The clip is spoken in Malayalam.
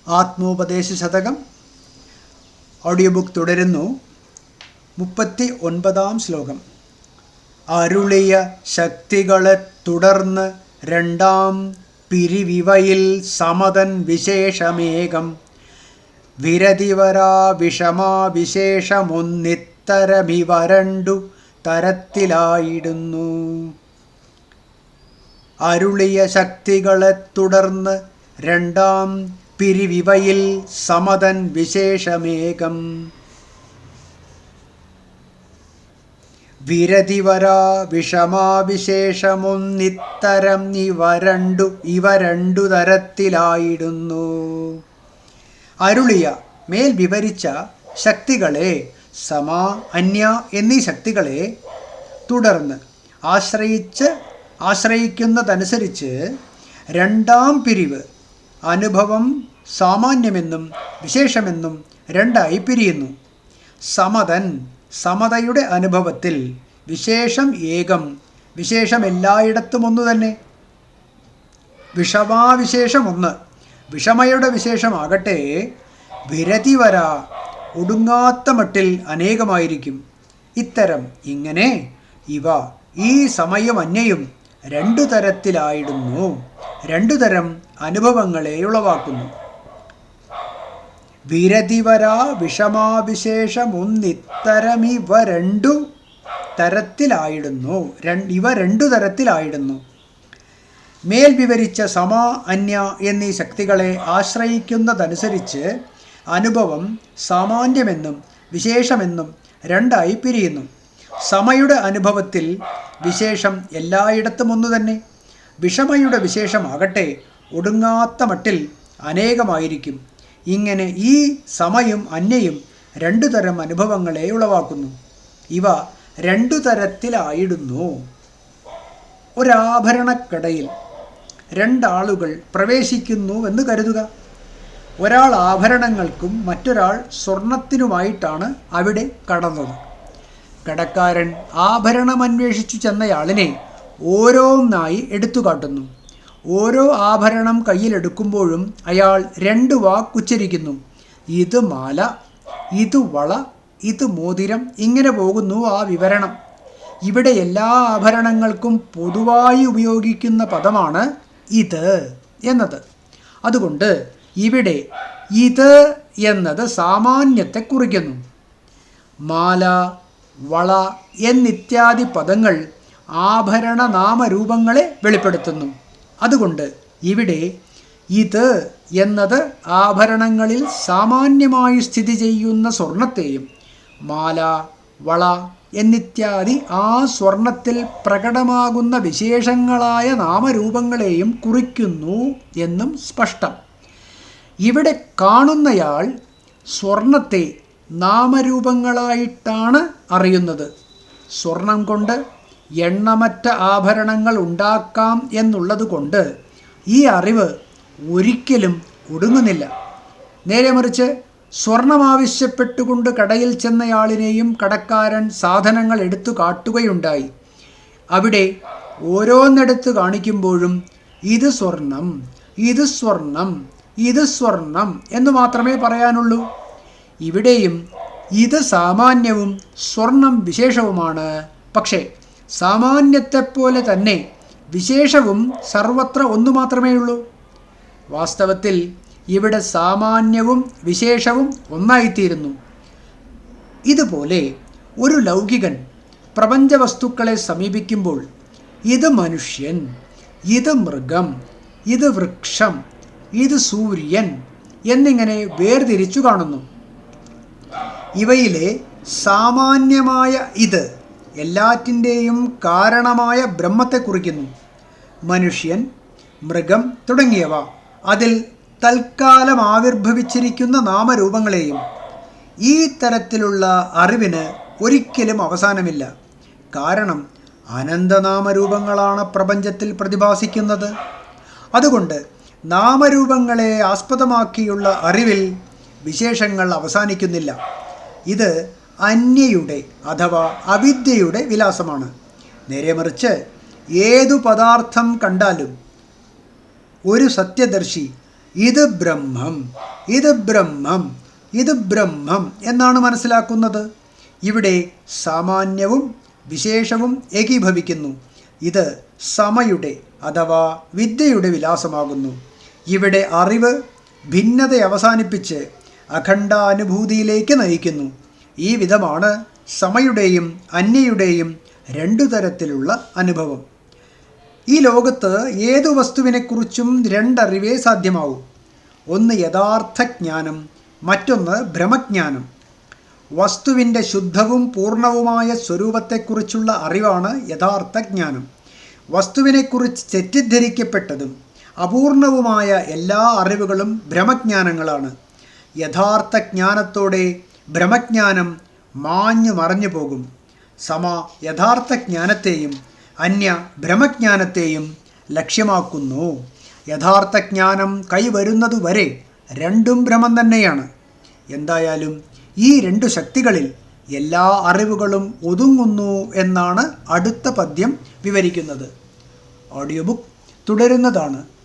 ആത്മോപദേശ ശതകം ഓഡിയോ ബുക്ക് തുടരുന്നു. 39-ാം ശ്ലോകം. അരുളിയ ശക്തികളെ തുടർന്ന് രണ്ടാം പിരിവിവയിൽ സമതൻ വിശേഷമേകം വിരതിവരാ വിഷമാവിശേഷമൊന്നിത്തരമിവ രണ്ടു തരത്തിലായിടുന്നു. അരുളിയ ശക്തികളെ തുടർന്ന് രണ്ടാം പിരിവിവയിൽ സമതൻ വിശേഷമേകം വിരതിവരാ വിഷമാവിശേഷമൊന്നിത്തരം ഇവ രണ്ടു തരത്തിലായിടുന്നു. അരുളിയ മേൽ വിവരിച്ച ശക്തികളെ, സമ, അന്യ എന്നീ ശക്തികളെ തുടർന്ന് ആശ്രയിക്കുന്നതനുസരിച്ച് രണ്ടാം പിരിവ് അനുഭവം സാമാന്യമെന്നും വിശേഷമെന്നും രണ്ടായി പിരിയുന്നു. സമതൻ സമതയുടെ അനുഭവത്തിൽ, വിശേഷം ഏകം വിശേഷം എല്ലായിടത്തും ഒന്നു തന്നെ. വിഷമാവിശേഷം ഒന്ന്, വിഷമയുടെ വിശേഷമാകട്ടെ വിരതിവര ഒടുങ്ങാത്ത മട്ടിൽ അനേകമായിരിക്കും. ഇത്തരം ഇങ്ങനെ ഇവ ഈ സമയം അന്യയും രണ്ടു തരത്തിലായിടുന്നു, രണ്ടു തരം അനുഭവങ്ങളെ ഉളവാക്കുന്നു. വിരതിവരാ വിഷമാവിശേഷമൊന്നിത്തരമിവ രണ്ടു തരത്തിലായിടുന്നു, ഇവ രണ്ടു തരത്തിലായിടുന്നു. മേൽ വിവരിച്ച സമ, അന്യ എന്നീ ശക്തികളെ ആശ്രയിക്കുന്നതനുസരിച്ച് അനുഭവം സാമാന്യമെന്നും വിശേഷമെന്നും രണ്ടായി പിരിയുന്നു. സമയുടെ അനുഭവത്തിൽ വിശേഷം എല്ലായിടത്തും ഒന്നു തന്നെ. വിഷമയുടെ വിശേഷമാകട്ടെ ഒടുങ്ങാത്ത മട്ടിൽ അനേകമായിരിക്കും. ഇങ്ങനെ ഈ സമയും അന്യയും രണ്ടു തരം അനുഭവങ്ങളെ ഉളവാക്കുന്നു. ഇവ രണ്ടു തരത്തിലായിടുന്നു. ഒരാഭരണക്കടയിൽ രണ്ടാളുകൾ പ്രവേശിക്കുന്നുവെന്ന് കരുതുക. ഒരാൾ ആഭരണങ്ങൾക്കും മറ്റൊരാൾ സ്വർണത്തിനുമായിട്ടാണ് അവിടെ കടന്നത്. കടക്കാരൻ ആഭരണം അന്വേഷിച്ചു ചെന്നയാളിനെ ഓരോന്നായി എടുത്തു കാട്ടുന്നു. ഓരോ ആഭരണം കയ്യിലെടുക്കുമ്പോഴും അയാൾ രണ്ട് വാക്കുച്ചരിക്കുന്നു. ഇത് മാല, ഇത് വള, ഇത് മോതിരം, ഇങ്ങനെ പോകുന്നു ആ വിവരണം. ഇവിടെ എല്ലാ ആഭരണങ്ങൾക്കും പൊതുവായി ഉപയോഗിക്കുന്ന പദമാണ് ഇത് എന്നത്. അതുകൊണ്ട് ഇവിടെ ഇത് എന്നത് സാമാന്യത്തെ കുറിക്കുന്നു. മാല, വള എന്നിത്യാദി പദങ്ങൾ ആഭരണ നാമരൂപങ്ങളെ വെളിപ്പെടുത്തുന്നു. അതുകൊണ്ട് ഇവിടെ ഇത് എന്നത് ആഭരണങ്ങളിൽ സാമാന്യമായി സ്ഥിതി ചെയ്യുന്ന സ്വർണത്തെയും മാല, വള എന്നിത്യാദി ആ സ്വർണത്തിൽ പ്രകടമാകുന്ന വിശേഷങ്ങളായ നാമരൂപങ്ങളെയും കുറിക്കുന്നു എന്നും സ്പഷ്ടം. ഇവിടെ കാണുന്നയാൾ സ്വർണത്തെ നാമരൂപങ്ങളായിട്ടാണ് അറിയുന്നത്. സ്വർണം കൊണ്ട് എണ്ണമറ്റ ആഭരണങ്ങൾ ഉണ്ടാക്കാം എന്നുള്ളത് കൊണ്ട് ഈ അറിവ് ഒരിക്കലും ഒടുങ്ങുന്നില്ല. നേരെ മറിച്ച് സ്വർണം ആവശ്യപ്പെട്ടുകൊണ്ട് കടയിൽ ചെന്നയാളിനെയും കടക്കാരൻ സാധനങ്ങൾ എടുത്തു കാട്ടുകയുണ്ടായി. അവിടെ ഓരോന്നെടുത്ത് കാണിക്കുമ്പോഴും ഇത് സ്വർണം, ഇത് സ്വർണം, ഇത് സ്വർണം എന്ന് മാത്രമേ പറയാനുള്ളൂ. ഇവിടെയും ഇത് സാമാന്യവും സ്വർണം വിശേഷവുമാണ്. പക്ഷേ സാമാന്യത്തെപ്പോലെ തന്നെ വിശേഷവും സർവത്ര ഒന്നു മാത്രമേ ഉള്ളൂ. വാസ്തവത്തിൽ ഇവിടെ സാമാന്യവും വിശേഷവും ഒന്നായിത്തീരുന്നു. ഇതുപോലെ ഒരു ലൗകികൻ പ്രപഞ്ച വസ്തുക്കളെ സമീപിക്കുമ്പോൾ ഇത് മനുഷ്യൻ, ഇത് മൃഗം, ഇത് വൃക്ഷം, ഇത് സൂര്യൻ എന്നിങ്ങനെ വേർതിരിച്ചു കാണുന്നു. ഇവയിലെ സാമാന്യമായ ഇത് എല്ലാറ്റിൻ്റെയും കാരണമായ ബ്രഹ്മത്തെ കുറിക്കുന്നു. മനുഷ്യൻ, മൃഗം തുടങ്ങിയവ അതിൽ തൽക്കാലം ആവിർഭവിച്ചിരിക്കുന്ന നാമരൂപങ്ങളെയും. ഈ തരത്തിലുള്ള അറിവിന് ഒരിക്കലും അവസാനമില്ല. കാരണം അനന്തനാമരൂപങ്ങളാണ് പ്രപഞ്ചത്തിൽ പ്രതിഭാസിക്കുന്നത്. അതുകൊണ്ട് നാമരൂപങ്ങളെ ആസ്പദമാക്കിയുള്ള അറിവിൽ വിശേഷങ്ങൾ അവസാനിക്കുന്നില്ല. ഇത് അന്യയുടെ അഥവാ അവിദ്യയുടെ വിലാസമാണ്. നേരെ മറിച്ച് ഏതു പദാർത്ഥം കണ്ടാലും ഒരു സത്യദർശി ഇത് ബ്രഹ്മം, ഇത് ബ്രഹ്മം, ഇത് ബ്രഹ്മം എന്നാണ് മനസ്സിലാക്കുന്നത്. ഇവിടെ സാമാന്യവും വിശേഷവും ഏകീഭവിക്കുന്നു. ഇത് സമയുടെ അഥവാ വിദ്യയുടെ വിലാസമാകുന്നു. ഇവിടെ അറിവ് ഭിന്നത അവസാനിപ്പിച്ച് അഖണ്ഡാനുഭൂതിയിലേക്ക് നയിക്കുന്നു. ഈ വിധമാണ് സമയുടെയും അന്യയുടെയും രണ്ടു തരത്തിലുള്ള അനുഭവം. ഈ ലോകത്ത് ഏതു വസ്തുവിനെക്കുറിച്ചും രണ്ടറിവേ സാധ്യമാവൂ. ഒന്ന് യഥാർത്ഥ ജ്ഞാനം, മറ്റൊന്ന് ഭ്രമജ്ഞാനം. വസ്തുവിൻ്റെ ശുദ്ധവും പൂർണ്ണവുമായ സ്വരൂപത്തെക്കുറിച്ചുള്ള അറിവാണ് യഥാർത്ഥ ജ്ഞാനം. വസ്തുവിനെക്കുറിച്ച് തെറ്റിദ്ധരിക്കപ്പെട്ടതും അപൂർണവുമായ എല്ലാ അറിവുകളും ഭ്രമജ്ഞാനങ്ങളാണ്. യഥാർത്ഥ ജ്ഞാനത്തോടെ ഭ്രമജ്ഞാനം മാഞ്ഞു മറഞ്ഞു പോകും. സമ യഥാർത്ഥ ജ്ഞാനത്തെയും അന്യ ഭ്രമജ്ഞാനത്തെയും ലക്ഷ്യമാക്കുന്നു. യഥാർത്ഥ ജ്ഞാനം കൈവരുന്നതുവരെ രണ്ടും ഭ്രമം തന്നെയാണ്. എന്തായാലും ഈ രണ്ടു ശക്തികളിൽ എല്ലാ അറിവുകളും ഒതുങ്ങുന്നു എന്നാണ് അടുത്ത പദ്യം വിവരിക്കുന്നത്. Audio book തുടരുന്നതാണ്.